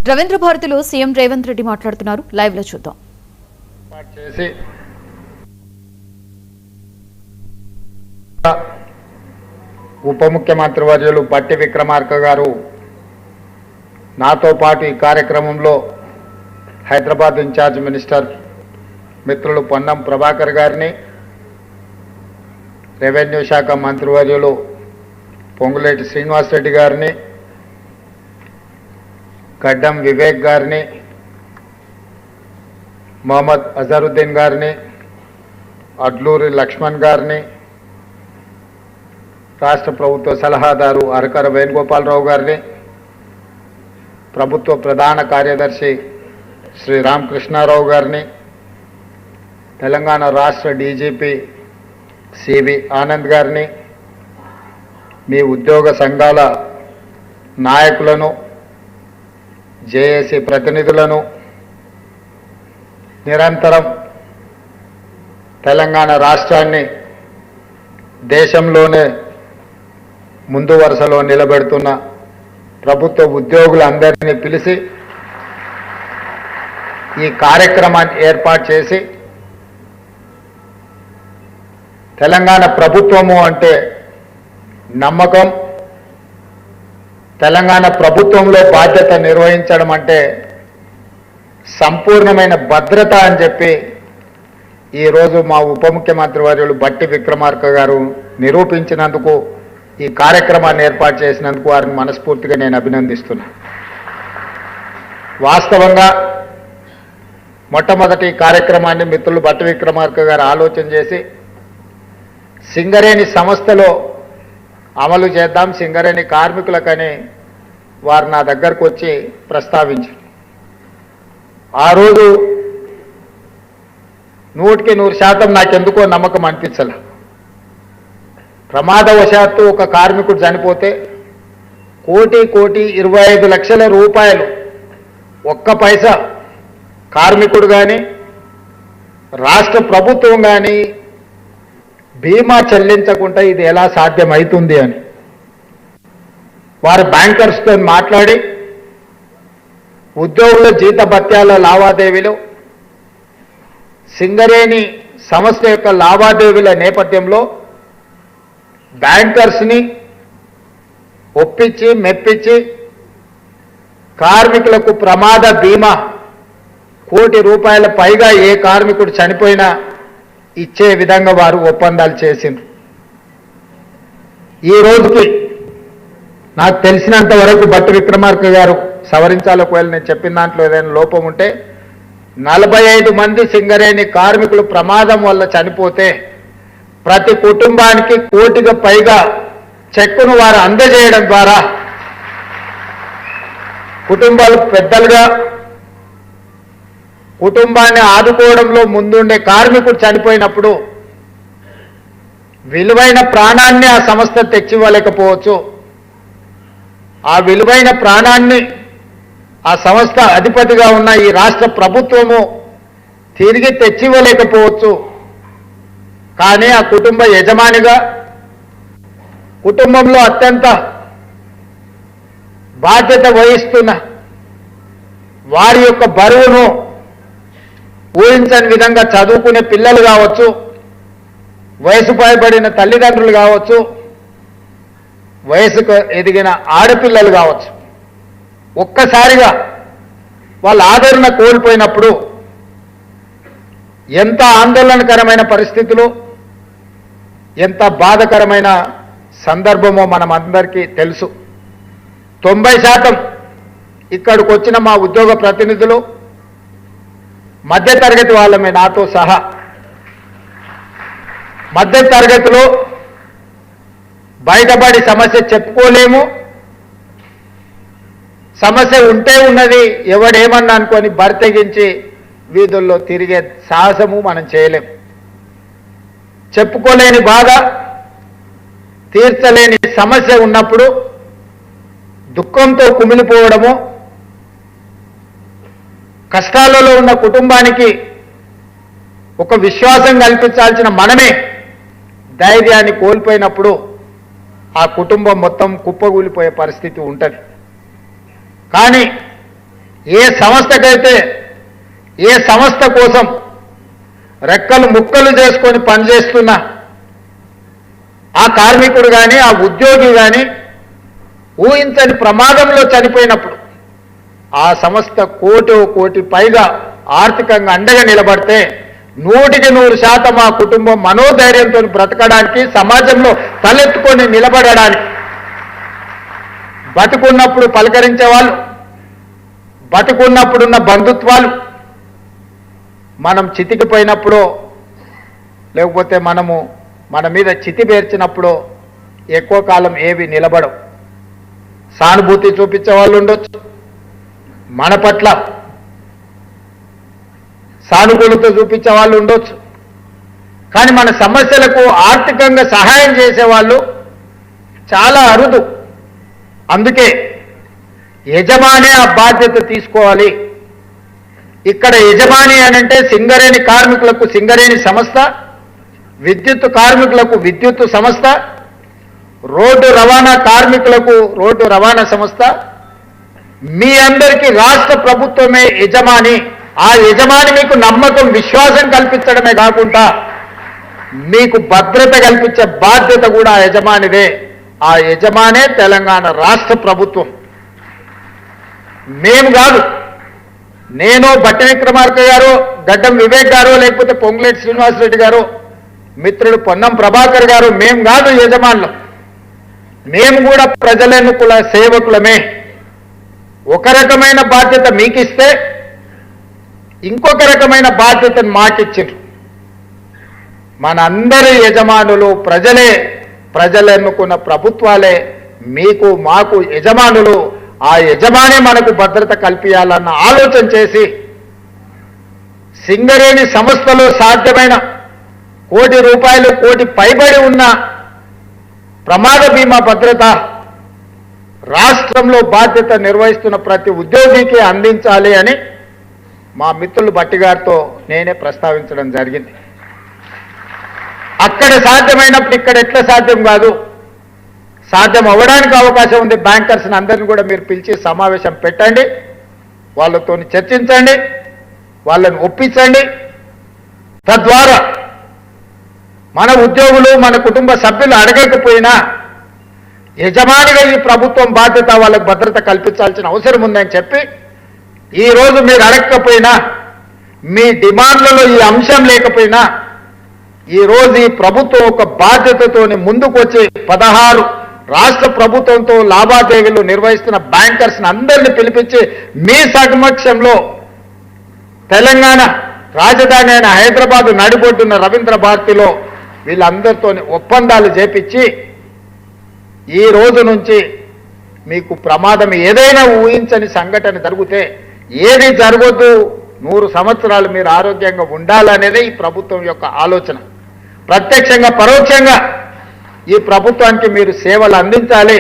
రవీంద్ర భారతిలో సీఎం రేవంత్ రెడ్డి మాట్లాడుతున్నారు. లైవ్ లో చూద్దాం. ఉప ముఖ్యమంత్రి వర్యులు బట్టి విక్రమార్క గారు నాతో పాటు ఈ కార్యక్రమంలో హైదరాబాద్ ఇన్ఛార్జ్ మినిస్టర్ మిత్రులు పొన్నం ప్రభాకర్ గారిని, రెవెన్యూ శాఖ మంత్రివర్యులు పొంగులేటి శ్రీనివాసరెడ్డి గారిని, గడ్డం వివేక్ గారిని, మొహమ్మద్ అజరుద్దీన్ గారిని, అడ్లూరి లక్ష్మణ్ గారిని, రాష్ట్ర ప్రభుత్వ సలహాదారు అరకర వేణుగోపాలరావు గారిని, ప్రభుత్వ ప్రధాన కార్యదర్శి శ్రీ రామకృష్ణారావు గారిని, తెలంగాణ రాష్ట్ర డీజీపీ సివి ఆనంద్ గారిని, మీ ఉద్యోగ సంఘాల నాయకులను, జేఏసీ ప్రతినిధులను, నిరంతరం తెలంగాణ రాష్ట్రాన్ని దేశంలోనే ముందు వరుసలో నిలబెడుతున్న ప్రభుత్వ ఉద్యోగులందరినీ పిలిచి ఈ కార్యక్రమాన్ని ఏర్పాటు చేసి, తెలంగాణ ప్రభుత్వము అంటే నమ్మకం, తెలంగాణ ప్రభుత్వంలో బాధ్యత నిర్వహించడం అంటే సంపూర్ణమైన భద్రత అని చెప్పి ఈరోజు మా ఉప ముఖ్యమంత్రి వర్యులు బట్టి విక్రమార్క గారు నిరూపించినందుకు, ఈ కార్యక్రమాన్ని ఏర్పాటు చేసినందుకు వారిని మనస్ఫూర్తిగా నేను అభినందిస్తున్నా. వాస్తవంగా మొట్టమొదటి కార్యక్రమాన్ని మిత్రులు బట్టి విక్రమార్క గారు ఆలోచన చేసి సింగరేణి సంస్థలో అమలు చేద్దాం, సింగరేణి కార్మికులకని వారు నా దగ్గరకు వచ్చి ప్రస్తావించారు. ఆ రోజు 100% నాకెందుకో నమ్మకం అనిపించలే. ప్రమాదవశాత్తు ఒక కార్మికుడు చనిపోతే 1,25,00,000 రూపాయలు ఒక్క పైసా కార్మికుడు కానీ రాష్ట్ర ప్రభుత్వం కానీ బీమా చెల్లించకుండా ఇది ఎలా సాధ్యమవుతుంది అని వారు బ్యాంకర్స్తో మాట్లాడి ఉద్యోగుల జీతభత్యాల లావాదేవీలు, సింగరేణి సంస్థ యొక్క లావాదేవీల నేపథ్యంలో బ్యాంకర్స్ని ఒప్పించి మెప్పించి కార్మికులకు ప్రమాద బీమా ₹1,00,00,000 పైగా ఏ కార్మికుడు చనిపోయినా ఇచ్చే విధంగా వారు ఒప్పందాలు చేసిండ్రు. ఈ రోజుకి నాకు తెలిసినంత వరకు బట్టి విక్రమార్క గారు సవరించాలి, ఒకవేళ నేను చెప్పిన దాంట్లో ఏదైనా లోపం ఉంటే, 45 మంది సింగరేణి కార్మికులు ప్రమాదం వల్ల చనిపోతే ప్రతి కుటుంబానికి 1,00,00,000 పైగా చెక్కును వారు అందజేయడం ద్వారా కుటుంబాలు పెద్దలుగా కుటుంబాన్ని ఆదుకోవడంలో ముందుండే కార్మికుడు చనిపోయినప్పుడు విలువైన ప్రాణాన్ని ఆ సంస్థ తెచ్చివ్వలేకపోవచ్చు. ఆ విలువైన ప్రాణాన్ని ఆ సంస్థ అధిపతిగా ఉన్న ఈ రాష్ట్ర ప్రభుత్వము తిరిగి తెచ్చివ్వలేకపోవచ్చు. కానీ ఆ కుటుంబ యజమానిగా, కుటుంబంలో అత్యంత బాధ్యత వహిస్తున్న వారి యొక్క బరువును ఊహించని విధంగా చదువుకునే పిల్లలు కావచ్చు, వయసు పైబడిన తల్లిదండ్రులు కావచ్చు, వయసుకు ఎదిగిన ఆడపిల్లలు కావచ్చు, ఒక్కసారిగా వాళ్ళ ఆదరణ కోల్పోయినప్పుడు ఎంత ఆందోళనకరమైన పరిస్థితులు, ఎంత బాధకరమైన సందర్భమో మనం అందరికీ తెలుసు. 90% ఇక్కడికి వచ్చిన మా ఉద్యోగ ప్రతినిధులు మధ్యతరగతి వాళ్ళమే, నాతో సహా. మధ్యతరగతిలో బయటపడి సమస్య చెప్పుకోలేము, సమస్య ఉంటే ఉన్నది ఎవడేమన్నా అనుకొని బరితెగించి వీధుల్లో తిరిగే సాహసము మనం చేయలేం. చెప్పుకోలేని బాధ, తీర్చలేని సమస్య ఉన్నప్పుడు దుఃఖంతో కుమిలిపోవడము, కష్టాలలో ఉన్న కుటుంబానికి ఒక విశ్వాసం కల్పించాల్సిన మనమే ధైర్యాన్ని కోల్పోయినప్పుడు ఆ కుటుంబం మొత్తం కుప్పగూలిపోయే పరిస్థితి ఉంటుంది. కానీ ఏ సంస్థకైతే ఏ సంస్థ కోసం రెక్కలు ముక్కలు చేసుకొని పనిచేస్తున్న ఆ కార్మికుడు కానీ ఆ ఉద్యోగి కానీ ఊహించని ప్రమాదంలో చనిపోయినప్పుడు ఆ సంస్థ కోటి పైగా ఆర్థికంగా అండగా నిలబడితే 100% ఆ కుటుంబం మనోధైర్యంతో బ్రతకడానికి సమాజంలో తలెత్తుకొని నిలబడడానికి బతుకున్నప్పుడు పలకరించే వాళ్ళు బతుకున్నప్పుడున్న బంధుత్వాలు మనం చితికిపోయినప్పుడు లేకపోతే మన మీద చితి పేర్చినప్పుడు ఎక్కువ కాలం ఏవి నిలబడవు. సానుభూతి చూపించే వాళ్ళు ఉండొచ్చు, మన పట్ల సానుకూలత చూపించే వాళ్ళు ఉండొచ్చు, కానీ మన సమస్యలకు ఆర్థికంగా సహాయం చేసేవాళ్ళు చాలా అరుదు. అందుకే యజమాని ఆ బాధ్యత తీసుకోవాలి. ఇక్కడ యజమాని అనంటే సింగరేణి కార్మికులకు సింగరేణి సంస్థ, విద్యుత్ కార్మికులకు విద్యుత్ సంస్థ, రోడ్డు రవాణా కార్మికులకు రోడ్డు రవాణా సంస్థ, మీ అందరికీ రాష్ట్ర ప్రభుత్వమే యజమాని. ఆ యజమాని మీకు నమ్మకం విశ్వాసం కల్పించడమే కాకుండా మీకు భద్రత కల్పించే బాధ్యత కూడా ఆ యజమానిదే. ఆ యజమానే తెలంగాణ రాష్ట్ర ప్రభుత్వం. మేము కాదు, నేను బట్టి విక్రమార్క గారు, గడ్డం వివేక్ గారు, లేకపోతే పొంగులేటి శ్రీనివాసరెడ్డి గారు, మిత్రుడు పొన్నం ప్రభాకర్ గారు, మేము కాదు యజమానులు. మేము కూడా ప్రజలెన్నుకుల సేవకులమే. ఒక రకమైన బాధ్యత మీకిస్తే ఇంకొక రకమైన బాధ్యతను మాకిచ్చారు. మనందరి యజమానులు ప్రజలే, ప్రజలెన్నుకున్న ప్రభుత్వాలే మీకు మాకు యజమానులు. ఆ యజమాని మనకు భద్రత కల్పించాలన్న ఆలోచన చేసి సింగరేణి సంస్థలో సాధ్యమైన ₹1 కోటి పైబడి ఉన్న ప్రమాద బీమా భద్రత రాష్ట్రంలో బాధ్యత నిర్వహిస్తున్న ప్రతి ఉద్యోగికి అందించాలి అని మా మిత్రులు బట్టి గారితో నేనే ప్రస్తావించడం జరిగింది. అక్కడ సాధ్యమైనప్పుడు ఇక్కడ ఎట్లా సాధ్యం కాదు, సాధ్యం అవ్వడానికి అవకాశం ఉంది. బ్యాంకర్స్ని అందరినీ కూడా మీరు పిలిచి సమావేశం పెట్టండి, వాళ్ళతో చర్చించండి, వాళ్ళని ఒప్పించండి. తద్వారా మన ఉద్యోగులు మన కుటుంబ సభ్యులు అడగకపోయినా యజమానిగా ఈ ప్రభుత్వం బాధ్యత వాళ్ళకు భద్రత కల్పించాల్సిన అవసరం ఉందని చెప్పి ఈరోజు మీరు అడగకపోయినా, మీ డిమాండ్లలో ఈ అంశం లేకపోయినా ఈరోజు ఈ ప్రభుత్వం ఒక బాధ్యతతోని ముందుకు వచ్చి 16 రాష్ట్ర ప్రభుత్వంతో లావాదేవీలు నిర్వహిస్తున్న బ్యాంకర్స్ని అందరినీ పిలిపించి మీ సమక్షంలో తెలంగాణ రాజధాని అయిన హైదరాబాద్ నడిబొడ్డున్న రవీంద్ర భారతిలో వీళ్ళందరితో ఒప్పందాలు చేపించి ఈ రోజు నుంచి మీకు ప్రమాదం ఏదైనా ఊహించని సంఘటన జరిగితే ఏది జరగొద్దు, 100 సంవత్సరాలు మీరు ఆరోగ్యంగా ఉండాలనేదే ఈ ప్రభుత్వం యొక్క ఆలోచన. ప్రత్యక్షంగా పరోక్షంగా ఈ ప్రభుత్వానికి మీరు సేవలు అందించాలి,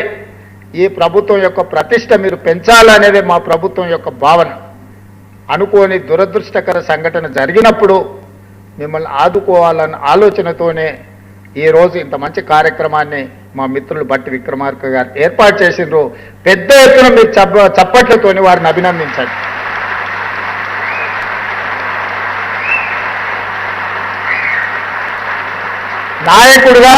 ఈ ప్రభుత్వం యొక్క ప్రతిష్ట మీరు పెంచాలనేదే మా ప్రభుత్వం యొక్క భావన. అనుకోని దురదృష్టకర సంఘటన జరిగినప్పుడు మిమ్మల్ని ఆదుకోవాలన్న ఆలోచనతోనే ఈరోజు ఇంత మంచి కార్యక్రమాన్ని మా మిత్రులు బట్టి విక్రమార్క గారు ఏర్పాటు చేసిండ్రు. పెద్ద ఎత్తున మీరు చప్పట్లతోని వారిని అభినందించండి. నాయకుడిగా